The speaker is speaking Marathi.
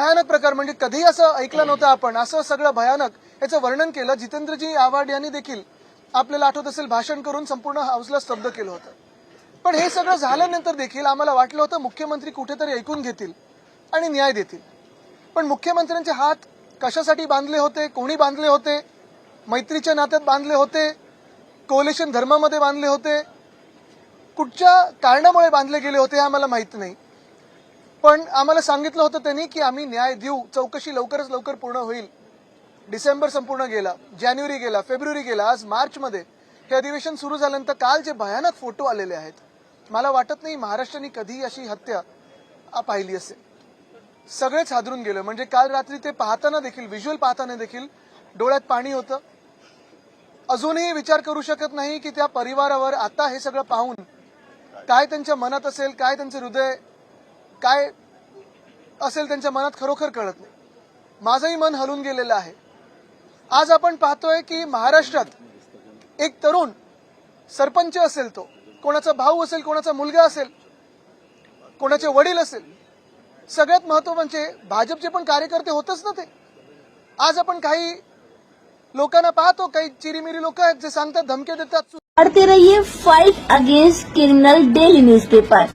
भयानक प्रकार म्हणजे कधीही असं ऐकलं नव्हतं आपण, असं सगळं भयानक याचं वर्णन केलं. जितेंद्रजी आव्हाड यांनी देखील आपल्याला आठवत असेल भाषण करून संपूर्ण हाऊसला स्तब्ध केलं होतं. पण हे सगळं झाल्यानंतर देखील आम्हाला वाटलं होतं मुख्यमंत्री कुठेतरी ऐकून घेतील आणि न्याय देतील. पण मुख्यमंत्र्यांचे हात कशासाठी बांधले होते, कोणी बांधले होते, मैत्रीच्या नात्यात बांधले होते, कोलिशन धर्मामध्ये बांधले होते, कुठच्या कारणामुळे बांधले गेले होते हे आम्हाला माहित नाही. पण आम्हाला सांगितलं होतं त्यांनी की आम्ही न्याय देऊ, चौकशी लवकरच लवकर पूर्ण होईल. डिसेंबर संपूर्ण गेला, जानेवारी गेला, फेब्रुवारी गेला, आज मार्चमध्ये हे अधिवेशन सुरू झाल्यानंतर काल जे भयानक फोटो आलेले आहेत, मला वाटत नाही महाराष्ट्राने कधी अशी हत्या पाहिली असेल. सगळेच हादरून गेलं. म्हणजे काल रात्री ते पाहताना देखील, व्हिज्युअल पाहताना देखील डोळ्यात पाणी होतं. अजूनही विचार करू शकत नाही की त्या परिवारावर आता हे सगळं पाहून काय त्यांच्या मनात असेल, काय त्यांचं हृदय काय असेल त्यांच्या मनात, खरोखर कळत नाही. माझंही मन हलून गेलेलं आहे. आज आपण पाहतोय की महाराष्ट्रात एक तरुण सरपंच असेल, तो कोणाचा भाऊ असेल, कोणाचा मुलगा असेल, कोणाचे वडील असेल, सगळ्यात महत्व म्हणजे भाजपचे पण कार्यकर्ते होतच ना ते. आज आपण काही लोकांना पाहतो, काही चिरीमिरी लोक आहेत जे सांगतात, धमके देतात. पढ़ते रहिए fight against criminal daily newspaper.